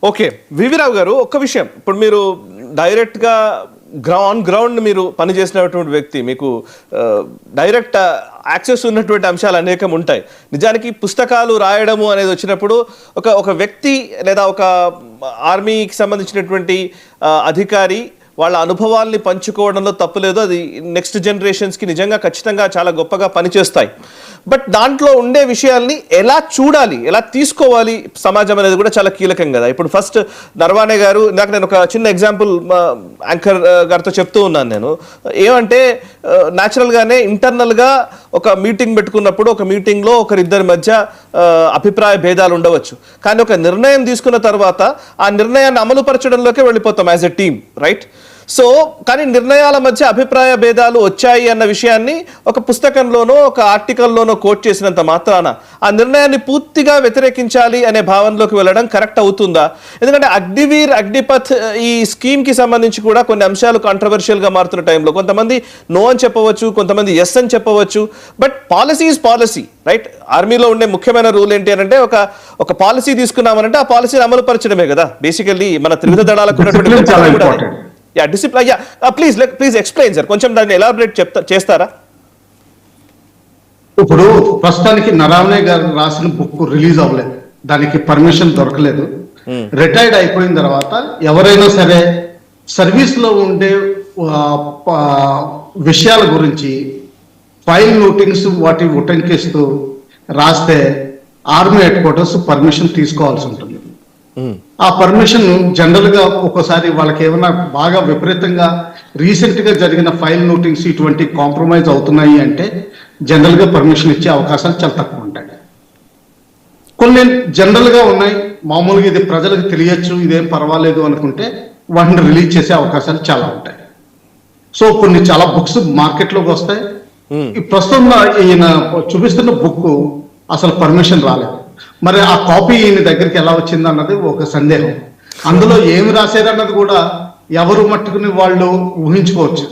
Okay, V V Rao గారు, ఒక్క విషయం. ఇప్పుడు మీరు డైరెక్ట్గా గ్రౌండ్ మీరు పనిచేసినటువంటి వ్యక్తి, మీకు డైరెక్ట్ యాక్సెస్ ఉన్నటువంటి అంశాలు అనేకం ఉంటాయి. నిజానికి పుస్తకాలు రాయడము అనేది వచ్చినప్పుడు ఒక వ్యక్తి లేదా ఒక ఆర్మీకి సంబంధించినటువంటి అధికారి వాళ్ళ అనుభవాల్ని పంచుకోవడంలో తప్పులేదు. అది నెక్స్ట్ జనరేషన్స్కి నిజంగా ఖచ్చితంగా చాలా గొప్పగా పనిచేస్తాయి. బట్ దాంట్లో ఉండే విషయాల్ని ఎలా చూడాలి, ఎలా తీసుకోవాలి సమాజం అనేది కూడా చాలా కీలకం కదా. ఇప్పుడు ఫస్ట్ నర్వానే గారు, ఇందాక నేను ఒక చిన్న ఎగ్జాంపుల్ యాంకర్ గారితో చెప్తూ ఉన్నాను. నేను ఏమంటే న్యాచురల్గానే ఇంటర్నల్గా ఒక మీటింగ్ పెట్టుకున్నప్పుడు ఒక మీటింగ్లో ఒకరిద్దరి మధ్య అభిప్రాయ భేదాలు ఉండవచ్చు. కానీ ఒక నిర్ణయం తీసుకున్న తర్వాత ఆ నిర్ణయాన్ని అమలుపరచడంలోకే వెళ్ళిపోతాం as a team, right? So కానీ నిర్ణయాల మధ్య అభిప్రాయ భేదాలు వచ్చాయి అన్న విషయాన్ని ఒక పుస్తకంలోనో ఒక ఆర్టికల్లోనో కోట్ చేసినంత మాత్రాన ఆ నిర్ణయాన్ని పూర్తిగా వ్యతిరేకించాలి అనే భావనలోకి వెళ్ళడం కరెక్ట్ అవుతుందా? ఎందుకంటే అగ్నివీర్ అగ్నిపథ్ ఈ స్కీమ్కి సంబంధించి కూడా కొన్ని అంశాలు కాంట్రవర్షియల్గా మారుతున్న టైంలో కొంతమంది నో అని చెప్పవచ్చు, కొంతమంది ఎస్ అని చెప్పవచ్చు. But policy is policy, right? ఆర్మీలో ఉండే ముఖ్యమైన రూల్ ఏంటి అని అంటే ఒక పాలసీ తీసుకున్నామనంటే ఆ పాలసీని అమలు పరచడమే కదా బేసికల్లీ మన త్రివిధ దళాలకు ఉన్నటువంటి డిసిప్లిన్. ప్లీజ్ ఎక్స్ప్లెయిన్ సార్, కొంచెం దాన్ని ఎలాబరేట్ చేస్తారా? ఇప్పుడు ప్రస్తుతానికి నరావనే గారు రాసిన బుక్ రిలీజ్ అవ్వలేదు, దానికి పర్మిషన్ దొరకలేదు. రిటైర్డ్ అయిపోయిన తర్వాత ఎవరైనా సరే సర్వీస్ లో ఉండే విషయాల గురించి ఫైల్ నోటింగ్స్ వాటి ఉటంకిస్తూ రాస్తే ఆర్మీ హెడ్ క్వార్టర్స్ పర్మిషన్ తీసుకోవాల్సి ఉంటుంది. ఆ పర్మిషన్ జనరల్ గా ఒక్కోసారి వాళ్ళకి ఏమైనా బాగా విపరీతంగా రీసెంట్ గా జరిగిన ఫైల్ నోటింగ్స్ ఇటువంటి కాంప్రమైజ్ అవుతున్నాయి అంటే జనరల్ గా పర్మిషన్ ఇచ్చే అవకాశాలు చాలా తక్కువ ఉంటాయి. కొన్ని జనరల్ గా ఉన్నాయి, మామూలుగా ఇది ప్రజలకు తెలియచ్చు, ఇదేం పర్వాలేదు అనుకుంటే వాటిని రిలీజ్ చేసే అవకాశాలు చాలా ఉంటాయి. సో కొన్ని చాలా బుక్స్ మార్కెట్లోకి వస్తాయి. ప్రస్తుతం ఈయన చూపిస్తున్న బుక్ అసలు పర్మిషన్ రాలేదు. మరి ఆ కాపీ ఈయన దగ్గరికి ఎలా వచ్చింది అన్నది ఒక సందేహం. అందులో ఏమి రాశారన్నది కూడా ఎవరు మట్టుకుని వాళ్ళు ఊహించుకోవచ్చు.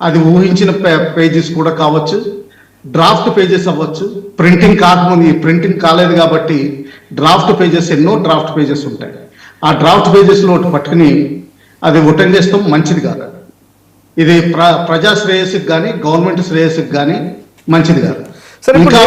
అది ఊహించిన పేజెస్ కూడా కావచ్చు, డ్రాఫ్ట్ పేజెస్ అవ్వచ్చు. ప్రింటింగ్ కాకముందు, ఈ ప్రింటింగ్ కాలేదు కాబట్టి డ్రాఫ్ట్ పేజెస్, ఎన్నో డ్రాఫ్ట్ పేజెస్ ఉంటాయి. ఆ డ్రాఫ్ట్ పేజెస్ లో పట్టుకుని అది ఉటంకిస్తాం మంచిది కాదు. ఇది ప్రజా శ్రేయస్సుకి కానీ గవర్నమెంట్ శ్రేయస్సుకి కానీ మంచిది కాదు. ఇంకా